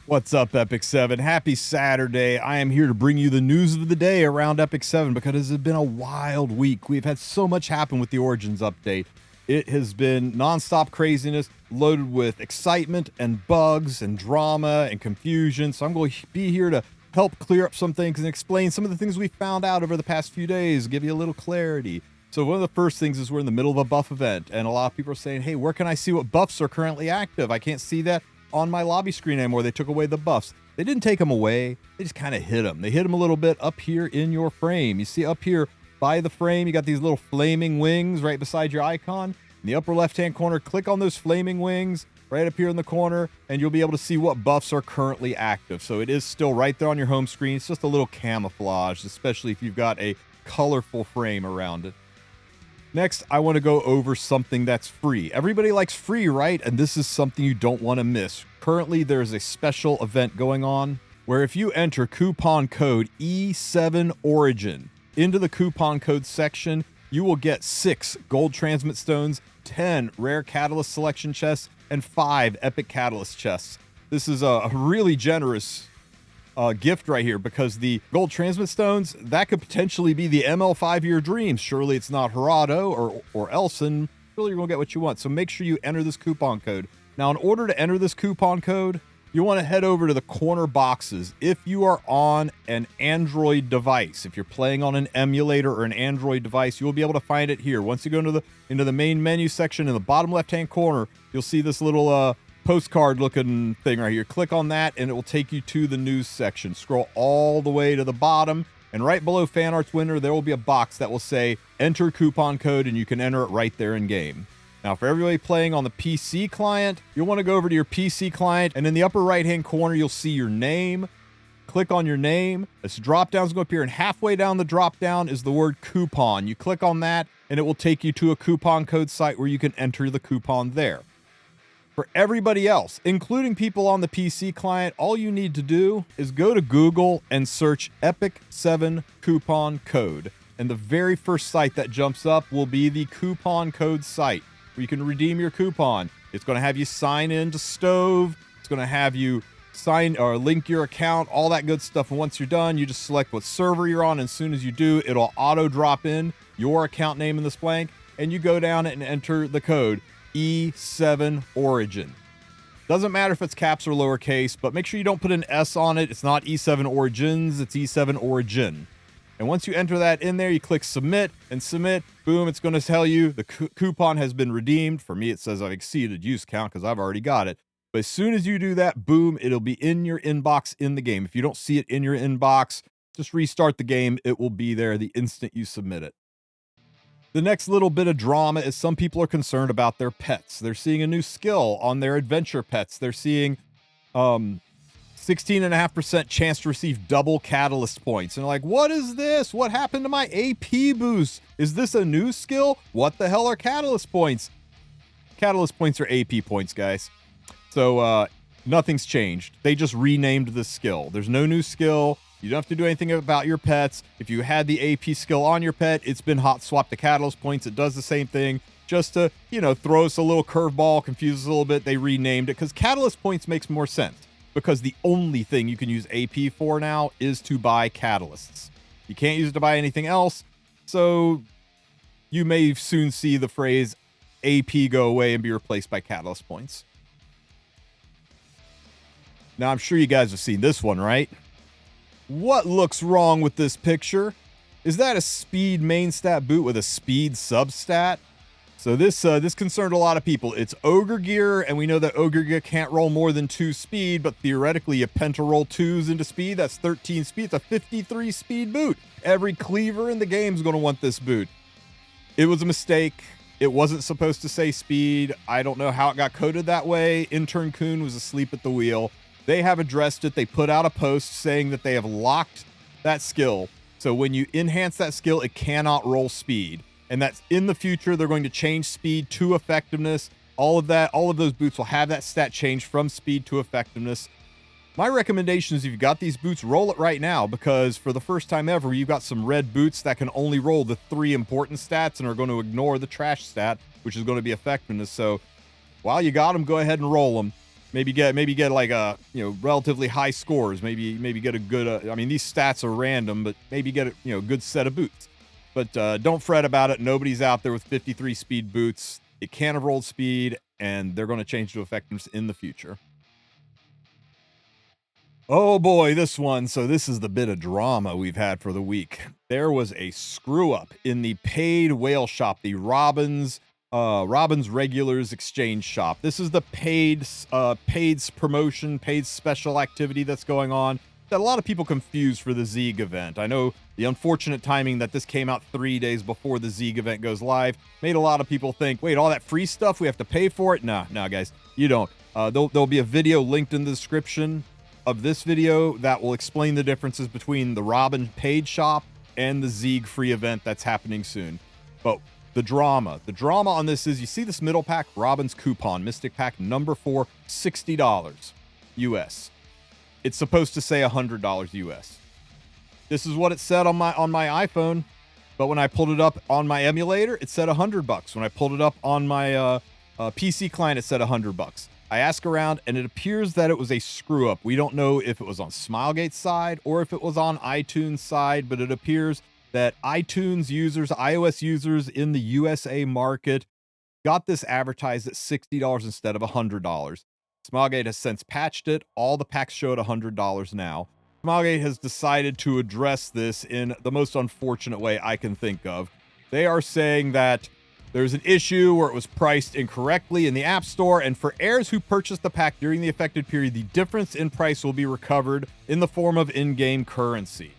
What's up, Epic 7? Happy Saturday. I am here to bring you the news of the day around Epic 7 because it has been a wild week. We've had so much happen with the Origins update. It has been nonstop craziness, loaded with excitement and bugs and drama and confusion. So I'm going to be here to help clear up some things and explain some of the things we found out over the past few days, give you a little clarity. So one of the first things is we're in the middle of a buff event, and a lot of people are saying, hey, where can I see what buffs are currently active? I can't see that on my lobby screen anymore. They took away the buffs. They didn't take them away. They just kind of hid them. They hid them a little bit up here in your frame. You see up here by the frame, you got these little flaming wings right beside your icon. In the upper left-hand corner, click on those flaming wings right up here in the corner, and you'll be able to see what buffs are currently active. So it is still right there on your home screen. It's just a little camouflage, especially if you've got a colorful frame around it. Next, I want to go over something that's free. Everybody likes free, right? And this is something you don't want to miss. Currently, there's a special event going on where if you enter coupon code E7Origin into the coupon code section, you will get 6 gold transmit stones, 10 rare catalyst selection chests, and 5 epic catalyst chests. This is a really generous gift right here, because the gold transmit stones, that could potentially be the ML 5-year dreams. Surely it's not Harado or Elson. Surely you're gonna get what you want. So make sure you enter this coupon code. Now, in order to enter this coupon code, you want to head over to the corner boxes. If you are on an Android device, if you're playing on an emulator or an Android device, you'll be able to find it here. Once you go into the main menu section in the bottom left-hand corner, you'll see this little postcard looking thing right here. Click on that and it will take you to the news section. Scroll all the way to the bottom, and right below fan arts winner there will be a box that will say enter coupon code, and you can enter it right there in game. Now, for everybody playing on the PC client, you'll want to go over to your PC client, and in the upper right hand corner you'll see your name. Click on your name. This drop down is going to appear, and halfway down the drop down is the word coupon. You click on that and it will take you to a coupon code site where you can enter the coupon there. For everybody else, including people on the PC client, all you need to do is go to Google and search Epic 7 coupon code. And the very first site that jumps up will be the coupon code site where you can redeem your coupon. It's going to have you sign in to Stove. It's going to have you sign or link your account, all that good stuff. And once you're done, you just select what server you're on. And as soon as you do, it'll auto drop in your account name in this blank, and you go down and enter the code E7Origin. Doesn't matter if it's caps or lowercase, but make sure you don't put an S on it. It's not E7 Origins, it's E7 Origin. And once you enter that in there, you click submit, and submit, boom, it's going to tell you the coupon has been redeemed. For me, it says I've exceeded use count because I've already got it. But as soon as you do that, boom, it'll be in your inbox in the game. If you don't see it in your inbox, just restart the game. It will be there the instant you submit it. The next little bit of drama is some people are concerned about their pets. They're seeing a new skill on their adventure pets. They're seeing 16.5% chance to receive double catalyst points. And they're like, what is this? What happened to my AP boost? Is this a new skill? What the hell are catalyst points? Catalyst points are AP points, guys. So nothing's changed. They just renamed the skill. There's no new skill. You don't have to do anything about your pets. If you had the AP skill on your pet, it's been hot swapped to catalyst points. It does the same thing, just to, throw us a little curveball, confuse us a little bit. They renamed it because catalyst points makes more sense, because the only thing you can use AP for now is to buy catalysts. You can't use it to buy anything else. So you may soon see the phrase AP go away and be replaced by catalyst points. Now, I'm sure you guys have seen this one, right? What looks wrong with this picture? Is that a speed main stat boot with a speed substat? So this concerned a lot of people. It's ogre gear, and we know that ogre gear can't roll more than 2 speed, but theoretically you penta roll 2s into speed. That's 13 speed. It's a 53 speed boot. Every cleaver in the game is going to want this boot. It was a mistake. It wasn't supposed to say speed. I don't know how it got coded that way. Intern Kuhn was asleep at the wheel. They have addressed it. They put out a post saying that they have locked that skill. So when you enhance that skill, it cannot roll speed. And that's in the future. They're going to change speed to effectiveness. All of those boots will have that stat change from speed to effectiveness. My recommendation is if you've got these boots, roll it right now, because for the first time ever, you've got some red boots that can only roll the 3 important stats and are going to ignore the trash stat, which is going to be effectiveness. So while you got them, go ahead and roll them. maybe get like a, relatively high scores. Maybe get a good. I mean, these stats are random, but maybe get a good set of boots. But don't fret about it. Nobody's out there with 53 speed boots. It can't have rolled speed, and they're going to change to effectiveness in the future. Oh boy, this one. So this is the bit of drama we've had for the week. There was a screw up in the paid whale shop, the Robin's Regulars Exchange Shop. This is the paid promotion, paid special activity that's going on that a lot of people confuse for the Zieg event. I know the unfortunate timing that this came out 3 days before the Zieg event goes live made a lot of people think, wait, all that free stuff, we have to pay for it? No, guys, you don't. There'll be a video linked in the description of this video that will explain the differences between the Robin paid shop and the Zieg free event that's happening soon. But the drama on this is, you see this middle pack, Robin's Coupon, Mystic Pack number 4, $60 US. It's supposed to say $100 US. This is what it said on my iPhone, but when I pulled it up on my emulator, it said $100. When I pulled it up on my PC client, it said $100. I asked around, and it appears that it was a screw up. We don't know if it was on Smilegate's side or if it was on iTunes' side, but it appears that iTunes users, iOS users in the USA market got this advertised at $60 instead of $100. Smilegate has since patched it. All the packs show at $100 now. Smilegate has decided to address this in the most unfortunate way I can think of. They are saying that there's an issue where it was priced incorrectly in the App Store, and for heirs who purchased the pack during the affected period, the difference in price will be recovered in the form of in-game currency.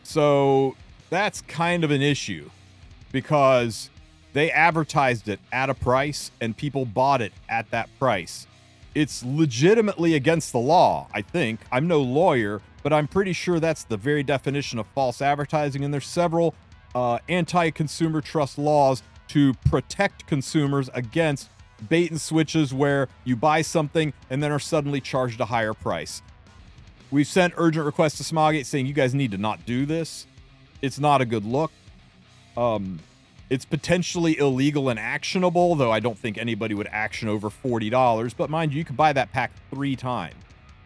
So that's kind of an issue, because they advertised it at a price and people bought it at that price. It's legitimately against the law, I think. I'm no lawyer, but I'm pretty sure that's the very definition of false advertising, and there's several anti-consumer trust laws to protect consumers against bait and switches where you buy something and then are suddenly charged a higher price. We've sent urgent requests to Smilegate saying you guys need to not do this. It's not a good look. It's potentially illegal and actionable, though I don't think anybody would action over $40. But mind you, you can buy that pack 3 times.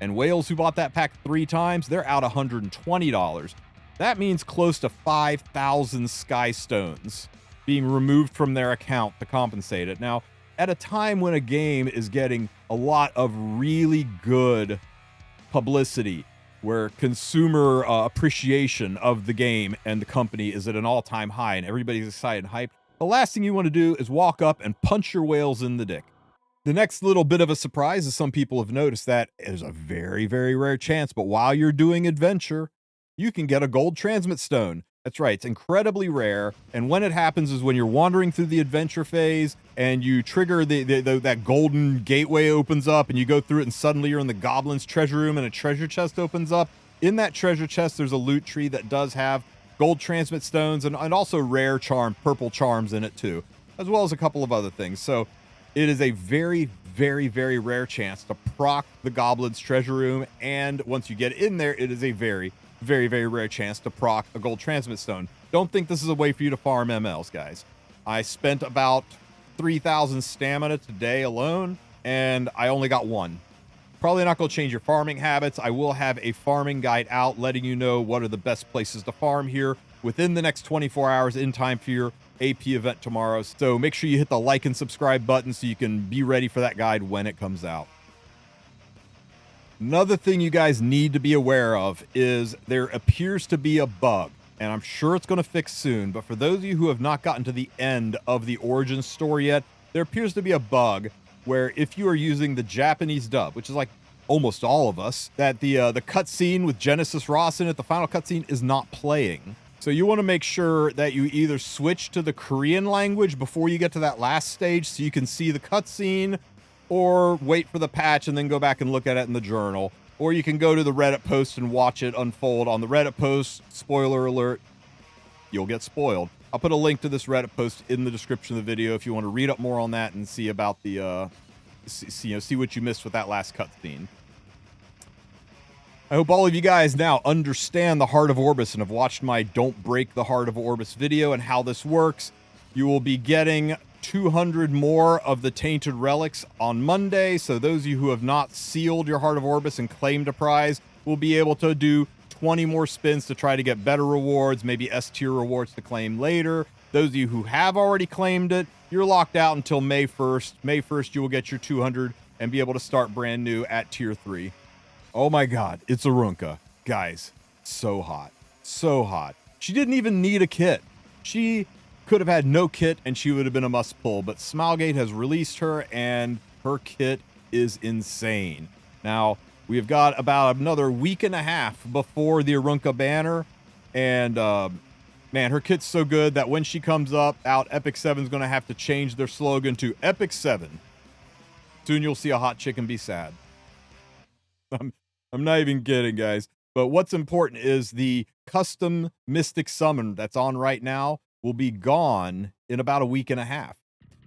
And whales who bought that pack 3 times, they're out $120. That means close to 5,000 Sky Stones being removed from their account to compensate it. Now, at a time when a game is getting a lot of really good publicity, where consumer appreciation of the game and the company is at an all-time high and everybody's excited and hyped, the last thing you want to do is walk up and punch your whales in the dick. The next little bit of a surprise is some people have noticed that there's a very, very rare chance, but while you're doing adventure, you can get a gold transmit stone. That's right, it's incredibly rare, and when it happens is when you're wandering through the adventure phase and you trigger that golden gateway opens up and you go through it and suddenly you're in the Goblin's treasure room and a treasure chest opens up. In that treasure chest, there's a loot tree that does have gold transmit stones and also rare purple charms in it too, as well as a couple of other things. So it is a very, very, very rare chance to proc the Goblin's treasure room, and once you get in there, it is a very, very, very rare chance to proc a gold transmit stone. Don't think this is a way for you to farm MLs, guys. I spent about 3,000 stamina today alone, and I only got 1. Probably not going to change your farming habits. I will have a farming guide out letting you know what are the best places to farm here within the next 24 hours in time for your AP event tomorrow. So make sure you hit the like and subscribe button so you can be ready for that guide when it comes out. Another thing you guys need to be aware of is there appears to be a bug, and I'm sure it's going to fix soon, but for those of you who have not gotten to the end of the origin story yet, there appears to be a bug where if you are using the Japanese dub, which is like almost all of us, that the cutscene with Genesis Ross in it, the final cutscene, is not playing. So you want to make sure that you either switch to the Korean language before you get to that last stage so you can see the cutscene, or wait for the patch and then go back and look at it in the journal. Or you can go to the Reddit post and watch it unfold. On the Reddit post, spoiler alert, you'll get spoiled. I'll put a link to this Reddit post in the description of the video if you want to read up more on that and see about the, see what you missed with that last cutscene. I hope all of you guys now understand the Heart of Orbis and have watched my Don't Break the Heart of Orbis video and how this works. You will be getting 200 more of the Tainted Relics on Monday. So those of you who have not sealed your Heart of Orbis and claimed a prize will be able to do 20 more spins to try to get better rewards, maybe S tier rewards to claim later. Those of you who have already claimed it, you're locked out until May 1st. May 1st, you will get your 200 and be able to start brand new at tier 3. Oh my God, it's Arunca. Guys, so hot. So hot. She didn't even need a kit. She could have had no kit and she would have been a must pull, but Smilegate has released her and her kit is insane. Now, we've got about another week and a half before the Arunca banner, and man, her kit's so good that when she comes out, Epic 7's going to have to change their slogan to Epic 7. Soon you'll see a hot chicken be sad. I'm not even kidding, guys. But what's important is the custom Mystic Summon that's on right now will be gone in about a week and a half.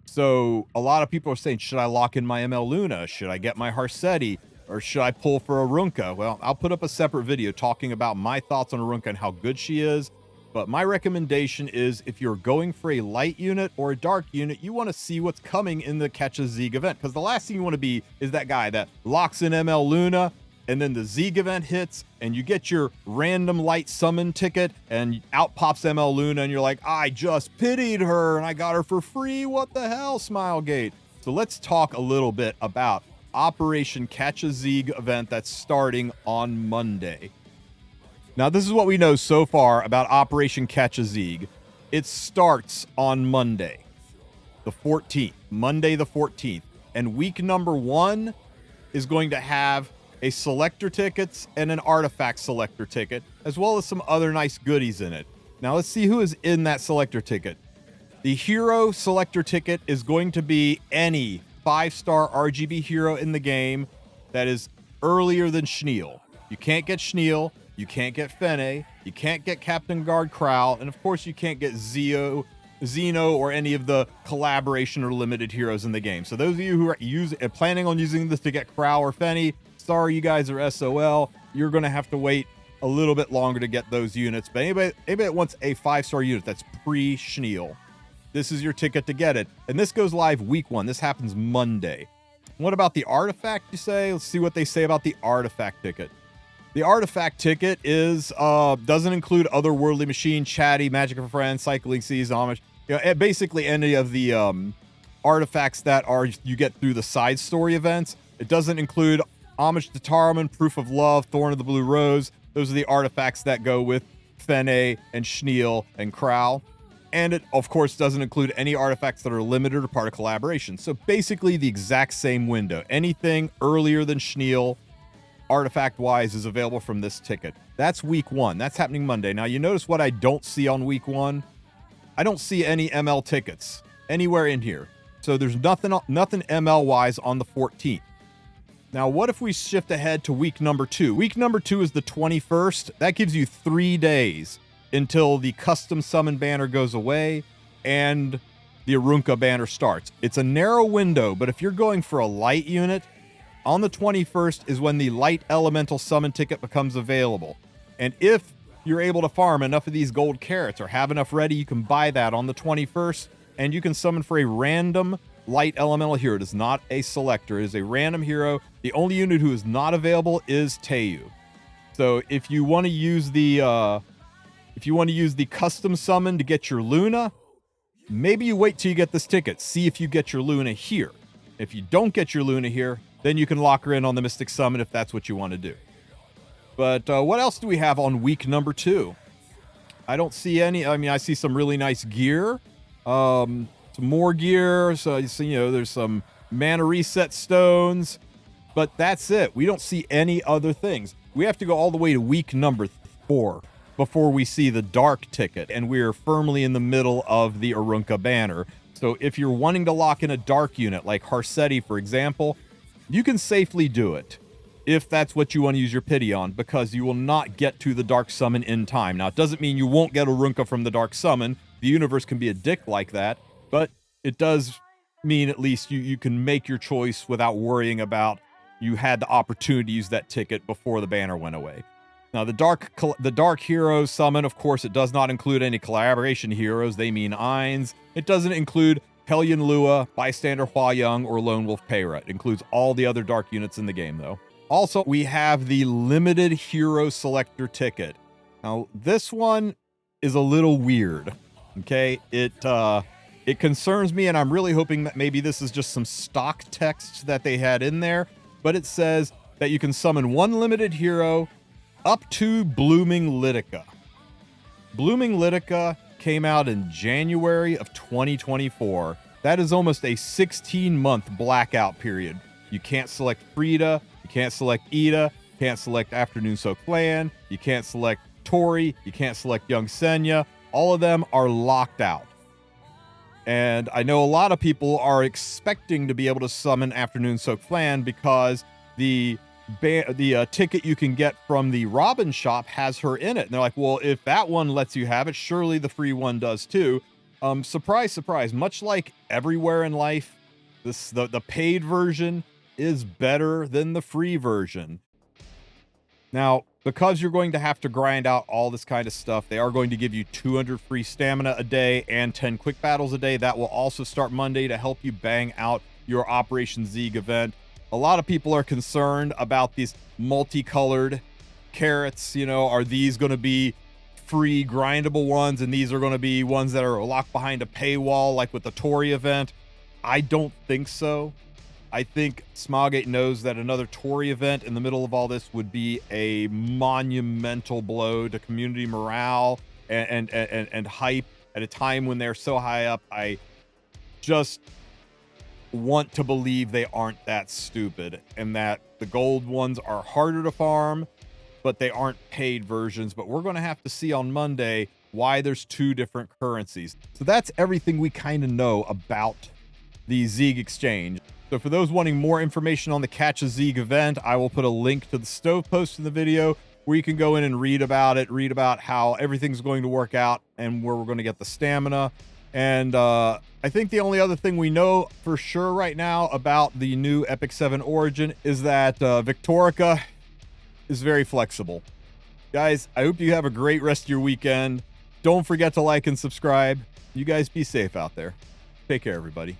So a lot of people are saying, should I lock in my ML Luna? Should I get my Harsetti? Or should I pull for Arunca? Well, I'll put up a separate video talking about my thoughts on Arunca and how good she is. But my recommendation is if you're going for a light unit or a dark unit, you want to see what's coming in the Catch a Zieg event. Because the last thing you want to be is that guy that locks in ML Luna, and then the Zieg event hits, and you get your random light summon ticket, and out pops ML Luna, and you're like, I just pitied her, and I got her for free. What the hell, Smilegate? So let's talk a little bit about Operation Catch a Zieg event that's starting on Monday. Now, this is what we know so far about Operation Catch a Zieg. It starts on Monday, the 14th, Monday the 14th, and week number 1 is going to have a selector tickets and an artifact selector ticket, as well as some other nice goodies in it. Now let's see who is in that selector ticket. The hero selector ticket is going to be any 5-star RGB hero in the game that is earlier than Schneel. You can't get Schneel, you can't get Fene, you can't get Captain Guard Krau, and of course you can't get Xeno or any of the collaboration or limited heroes in the game. So those of you who are planning on using this to get Krau or Fene, sorry, you guys are SOL. You're going to have to wait a little bit longer to get those units. But anybody that wants a 5-star unit that's pre-Schneel, this is your ticket to get it. And this goes live week 1. This happens Monday. What about the artifact, you say? Let's see what they say about the artifact ticket. The artifact ticket is doesn't include Otherworldly Machine, Chatty, Magic for Friends, Cycling Seas, Homage. You know, basically any of the artifacts that you get through the side story events. It doesn't include Homage to Taruman, Proof of Love, Thorn of the Blue Rose. Those are the artifacts that go with Fene and Schneel and Krau. And it, of course, doesn't include any artifacts that are limited or part of collaboration. So basically the exact same window. Anything earlier than Schneel, artifact-wise, is available from this ticket. That's week 1. That's happening Monday. Now, you notice what I don't see on week 1? I don't see any ML tickets anywhere in here. So there's nothing ML-wise on the 14th. Now, what if we shift ahead to week number 2? Week number 2 is the 21st. That gives you 3 days until the custom summon banner goes away and the Arunca banner starts. It's a narrow window, but if you're going for a light unit, on the 21st is when the light elemental summon ticket becomes available. And if you're able to farm enough of these gold carrots or have enough ready, you can buy that on the 21st, and you can summon for a random light elemental hero. It is not a selector. It is a random hero. The only unit who is not available is Teiyu. So if you want to use the custom summon to get your Luna, maybe you wait till you get this ticket. See if you get your Luna here. If you don't get your Luna here, then you can lock her in on the Mystic Summon if that's what you want to do. But what else do we have on week number 2? I don't see any. I mean, I see some really nice gear. Some more gear. So you see, there's some mana reset stones. But that's it. We don't see any other things. We have to go all the way to week number 4 before we see the dark ticket. And we're firmly in the middle of the Arunca banner. So if you're wanting to lock in a dark unit like Harsetti, for example, you can safely do it if that's what you want to use your pity on, because you will not get to the dark summon in time. Now, it doesn't mean you won't get Arunca from the dark summon. The universe can be a dick like that, but it does mean at least you can make your choice without worrying about you had the opportunity to use that ticket before the banner went away. Now, the dark heroes summon, of course, it does not include any collaboration heroes. They mean Eins. It doesn't include Hellion Lua, Bystander Hua-Young, or Lone Wolf Peyra. It includes all the other dark units in the game, though. Also, we have the limited hero selector ticket. Now, this one is a little weird, okay? It concerns me, and I'm really hoping that maybe this is just some stock text that they had in there, but it says that you can summon one limited hero up to Blooming Litica. Blooming Litica came out in January of 2024. That is almost a 16-month blackout period. You can't select Frida, you can't select Ida, you can't select Afternoon So Clan, you can't select Tori, you can't select Young Senya. All of them are locked out. And I know a lot of people are expecting to be able to summon Afternoon So Clan because the ticket you can get from the Robin shop has her in it. And they're like, well, if that one lets you have it, surely the free one does too. Surprise, surprise. Much like everywhere in life, the paid version is better than the free version. Now, because you're going to have to grind out all this kind of stuff, they are going to give you 200 free stamina a day and 10 quick battles a day. That will also start Monday to help you bang out your Operation Zieg event. A lot of people are concerned about these multicolored carrots. You know, are these going to be free grindable ones, and these are going to be ones that are locked behind a paywall like with the Tori event? I don't think so. I think Smilegate knows that another Tori event in the middle of all this would be a monumental blow to community morale and hype at a time when they're so high up. I just want to believe they aren't that stupid, and that the gold ones are harder to farm, but they aren't paid versions. But we're going to have to see on Monday why there's two different currencies. So that's everything we kind of know about the Zieg exchange. So for those wanting more information on the Catch a Zieg event, I will put a link to the stove post in the video where you can go in and read about it, read about how everything's going to work out and where we're going to get the stamina. And I think the only other thing we know for sure right now about the new Epic 7 Origin is that Victorica is very flexible. Guys, I hope you have a great rest of your weekend. Don't forget to like and subscribe. You guys be safe out there. Take care, everybody.